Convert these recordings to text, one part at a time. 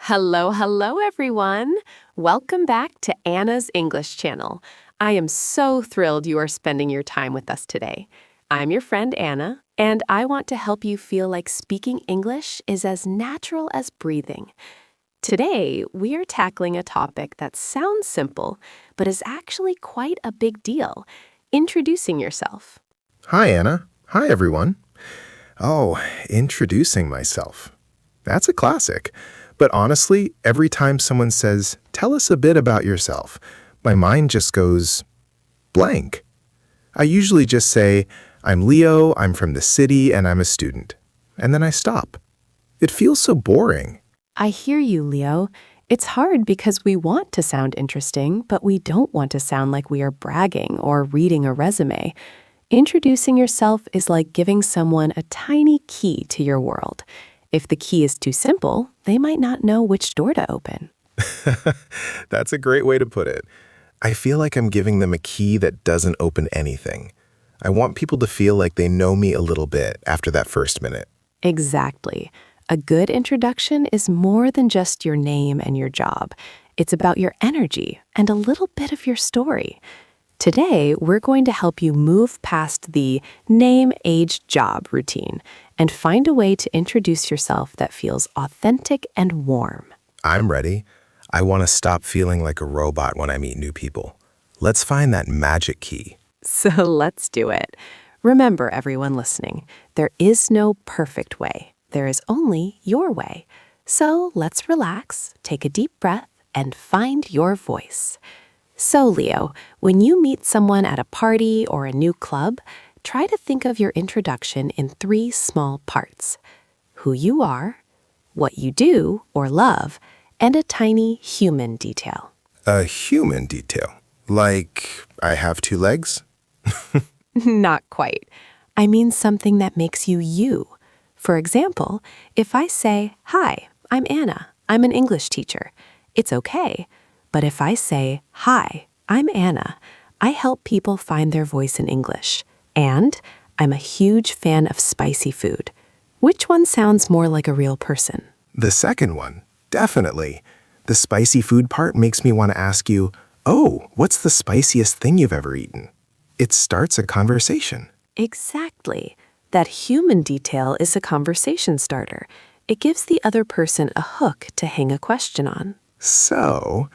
Hello, hello, everyone. Welcome back to Anna's English channel. I am so thrilled you are spending your time with us today. I'm your friend Anna, and I want to help you feel like speaking English is as natural as breathing. Today, we are tackling a topic that sounds simple, but is actually quite a big deal: introducing yourself. Hi, Anna. Hi, everyone. Oh, introducing myself. That's a classic. But honestly, every time someone says, "Tell us a bit about yourself," my mind just goes blank. I usually just say, "I'm Leo, I'm from the city, and I'm a student." And then I stop. It feels so boring. I hear you, Leo. It's hard because we want to sound interesting, but we don't want to sound like we are bragging or reading a resume. Introducing yourself is like giving someone a tiny key to your world. If the key is too simple, they might not know which door to open. That's a great way to put it. I feel like I'm giving them a key that doesn't open anything. I want people to feel like they know me a little bit after that first minute. Exactly. A good introduction is more than just your name and your job. It's about your energy and a little bit of your story. Today, we're going to help you move past the name, age, job routine and find a way to introduce yourself that feels authentic and warm. I'm ready. I want to stop feeling like a robot when I meet new people. Let's find that magic key. So let's do it. Remember, everyone listening, there is no perfect way. There is only your way. So let's relax, take a deep breath, and find your voice. So, Leo, when you meet someone at a party or a new club, try to think of your introduction in 3 small parts: who you are, what you do or love, and a tiny human detail. A human detail. Like, I have 2 legs? Not quite. I mean something that makes you you. For example, if I say, "Hi, I'm Anna. I'm an English teacher," it's okay. But if I say, "Hi, I'm Anna. I help people find their voice in English. And I'm a huge fan of spicy food," which one sounds more like a real person? The second one, definitely. The spicy food part makes me want to ask you, "Oh, what's the spiciest thing you've ever eaten?" It starts a conversation. Exactly. That human detail is a conversation starter. It gives the other person a hook to hang a question on. So,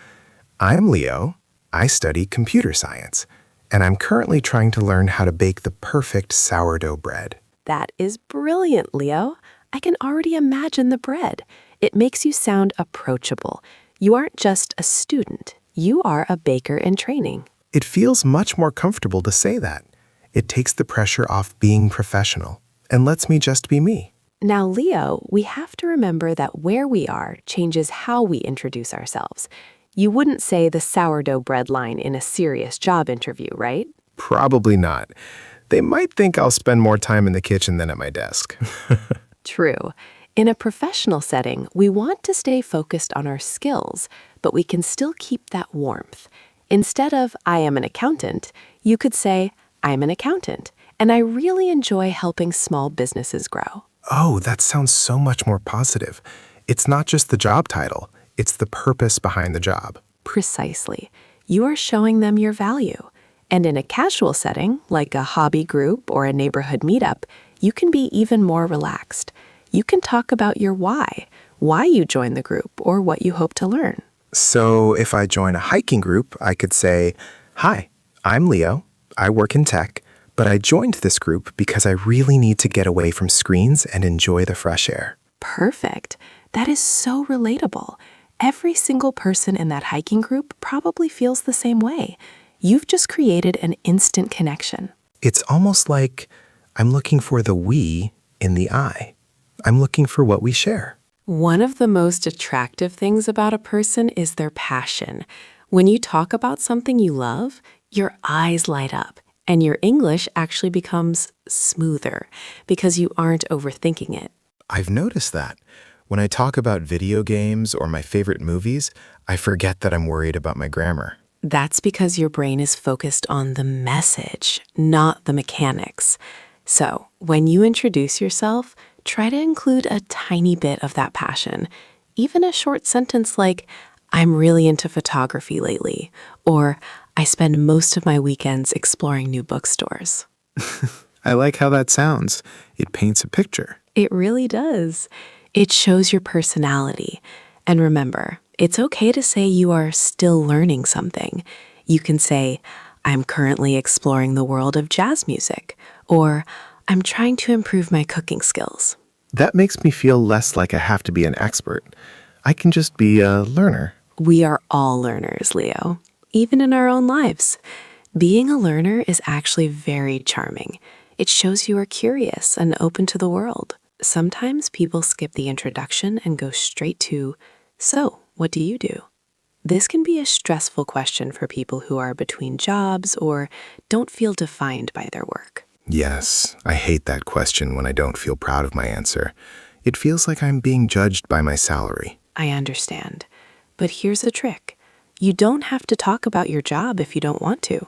I'm Leo. I study computer science, and I'm currently trying to learn how to bake the perfect sourdough bread. That is brilliant, Leo. I can already imagine the bread. It makes you sound approachable. You aren't just a student. You are a baker in training. It feels much more comfortable to say that. It takes the pressure off being professional and lets me just be me. Now, Leo, we have to remember that where we are changes how we introduce ourselves. You wouldn't say the sourdough bread line in a serious job interview, right? Probably not. They might think I'll spend more time in the kitchen than at my desk. True. In a professional setting, we want to stay focused on our skills, but we can still keep that warmth. Instead of "I am an accountant," you could say, "I'm an accountant, and I really enjoy helping small businesses grow." Oh, that sounds so much more positive. It's not just the job title, it's the purpose behind the job. Precisely. You are showing them your value. And in a casual setting, like a hobby group or a neighborhood meetup, you can be even more relaxed. You can talk about your why you joined the group, or what you hope to learn. So if I join a hiking group, I could say, "Hi, I'm Leo. I work in tech, but I joined this group because I really need to get away from screens and enjoy the fresh air." Perfect. That is so relatable. Every single person in that hiking group probably feels the same way. You've just created an instant connection. It's almost like I'm looking for the we in the I. I'm looking for what we share. One of the most attractive things about a person is their passion. When you talk about something you love, your eyes light up, and your English actually becomes smoother because you aren't overthinking it. I've noticed that. When I talk about video games or my favorite movies, I forget that I'm worried about my grammar. That's because your brain is focused on the message, not the mechanics. So, when you introduce yourself, try to include a tiny bit of that passion. even a short sentence like, I'm really into photography lately, or I spend most of my weekends exploring new bookstores. I like how that sounds. It paints a picture. It really does. It shows your personality. And remember, it's okay to say you are still learning something. You can say, I'm currently exploring the world of jazz music, or I'm trying to improve my cooking skills. That makes me feel less like I have to be an expert. I can just be a learner. We are all learners, Leo, even in our own lives. Being a learner is actually very charming. It shows you are curious and open to the world. Sometimes people skip the introduction and go straight to, so, what do you do? This can be a stressful question for people who are between jobs or don't feel defined by their work. Yes, I hate that question when I don't feel proud of my answer. It feels like I'm being judged by my salary. I understand. But here's the trick. You don't have to talk about your job if you don't want to.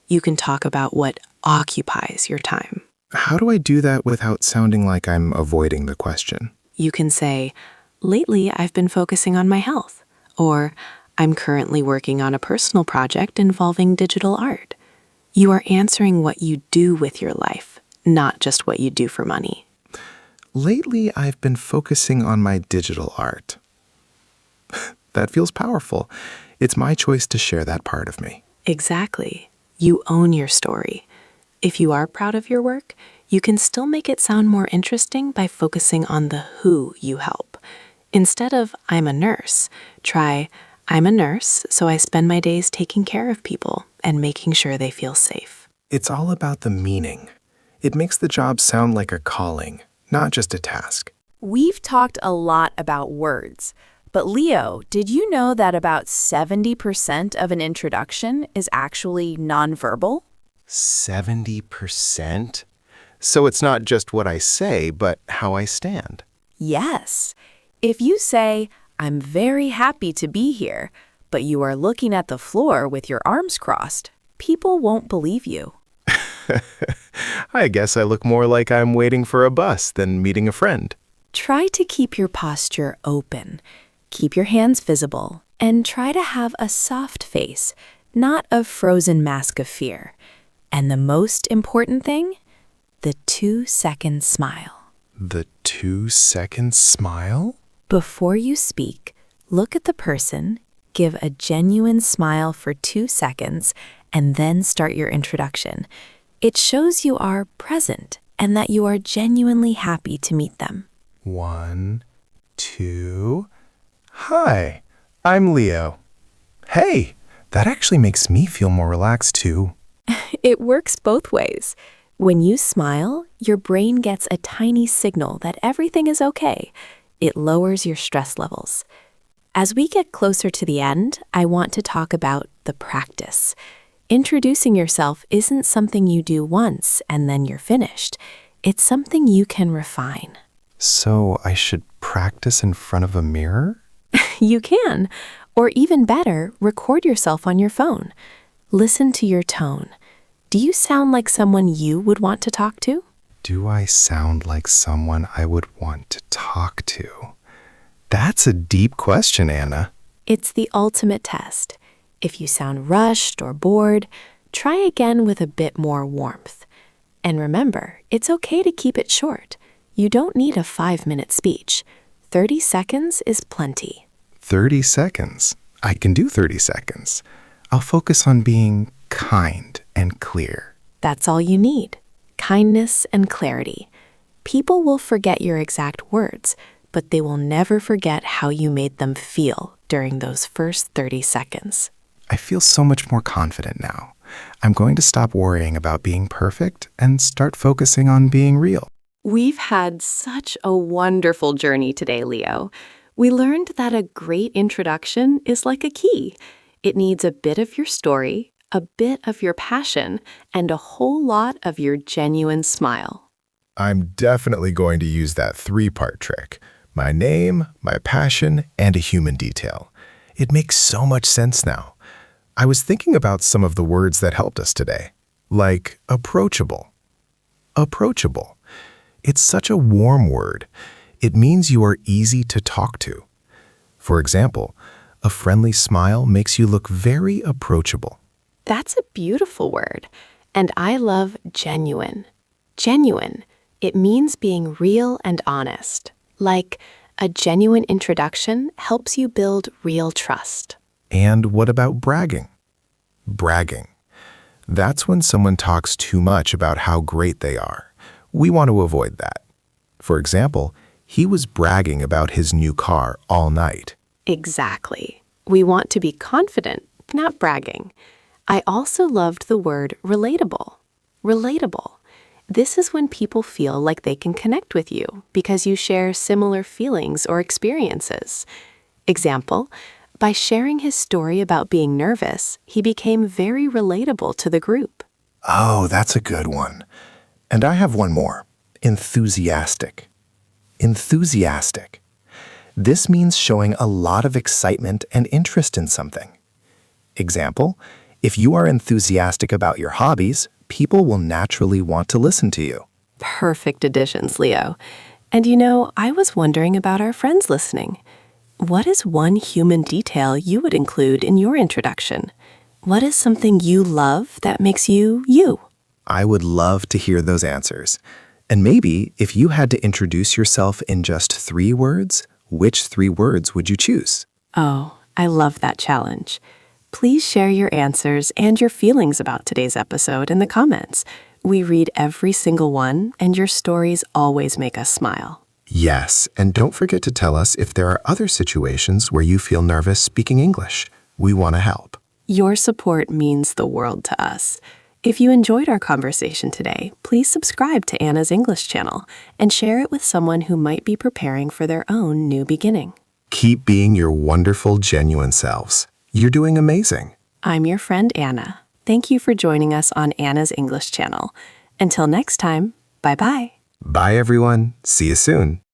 You can talk about what occupies your time. How do I do that without sounding like I'm avoiding the question? You can say, lately I've been focusing on my health, or I'm currently working on a personal project involving digital art. You are answering what you do with your life, not just what you do for money. Lately, I've been focusing on my digital art. That feels powerful. It's my choice to share that part of me. Exactly. You own your story. If you are proud of your work, you can still make it sound more interesting by focusing on the who you help. Instead of, I'm a nurse, try, I'm a nurse, so I spend my days taking care of people and making sure they feel safe. It's all about the meaning. It makes the job sound like a calling, not just a task. We've talked a lot about words, but Leo, did you know that about 70% of an introduction is actually nonverbal? 70%? So it's not just what I say, but how I stand. Yes. If you say, I'm very happy to be here, but you are looking at the floor with your arms crossed, people won't believe you. I guess I look more like I'm waiting for a bus than meeting a friend. Try to keep your posture open. Keep your hands visible, and try to have a soft face, not a frozen mask of fear. And the most important thing, the 2-second smile. The 2-second smile? Before you speak, look at the person, give a genuine smile for 2 seconds, and then start your introduction. It shows you are present and that you are genuinely happy to meet them. 1, 2. Hi, I'm Leo. Hey, that actually makes me feel more relaxed too. It works both ways. When you smile, your brain gets a tiny signal that everything is okay. It lowers your stress levels. As we get closer to the end, I want to talk about the practice. Introducing yourself isn't something you do once and then you're finished. It's something you can refine. So I should practice in front of a mirror? You can. Or even better, record yourself on your phone. Listen to your tone. Do you sound like someone you would want to talk to? Do I sound like someone I would want to talk to? That's a deep question, Anna. It's the ultimate test. If you sound rushed or bored, try again with a bit more warmth. And remember, it's okay to keep it short. You don't need a 5-minute speech. 30 seconds is plenty. 30 seconds. I can do 30 seconds. I'll focus on being kind and clear. That's all you need. Kindness and clarity. People will forget your exact words, but they will never forget how you made them feel during those first 30 seconds. I feel so much more confident now. I'm going to stop worrying about being perfect and start focusing on being real. We've had such a wonderful journey today, Leo. We learned that a great introduction is like a key. It needs a bit of your story, a bit of your passion, and a whole lot of your genuine smile. I'm definitely going to use that 3-part trick. My name, my passion, and a human detail. It makes so much sense now. I was thinking about some of the words that helped us today, like approachable. Approachable. It's such a warm word. It means you are easy to talk to. For example, a friendly smile makes you look very approachable. That's a beautiful word. And I love genuine. Genuine. It means being real and honest. Like a genuine introduction helps you build real trust. And what about bragging? Bragging. That's when someone talks too much about how great they are. We want to avoid that. For example, he was bragging about his new car all night. Exactly. We want to be confident, not bragging. I also loved the word relatable. Relatable. This is when people feel like they can connect with you because you share similar feelings or experiences. Example, by sharing his story about being nervous, he became very relatable to the group. Oh, that's a good one. And I have one more. Enthusiastic. Enthusiastic. This means showing a lot of excitement and interest in something. Example, if you are enthusiastic about your hobbies, people will naturally want to listen to you. Perfect additions, Leo. And you know, I was wondering about our friends listening. What is one human detail you would include in your introduction? What is something you love that makes you, you? I would love to hear those answers. And maybe if you had to introduce yourself in just 3 words, which 3 words would you choose? Oh, I love that challenge. Please share your answers and your feelings about today's episode in the comments. We read every single one, and your stories always make us smile. Yes, and don't forget to tell us if there are other situations where you feel nervous speaking English. We want to help. Your support means the world to us. If you enjoyed our conversation today, please subscribe to Anna's English channel and share it with someone who might be preparing for their own new beginning. Keep being your wonderful, genuine selves. You're doing amazing. I'm your friend Anna. Thank you for joining us on Anna's English channel. Until next time, bye-bye. Bye, everyone. See you soon.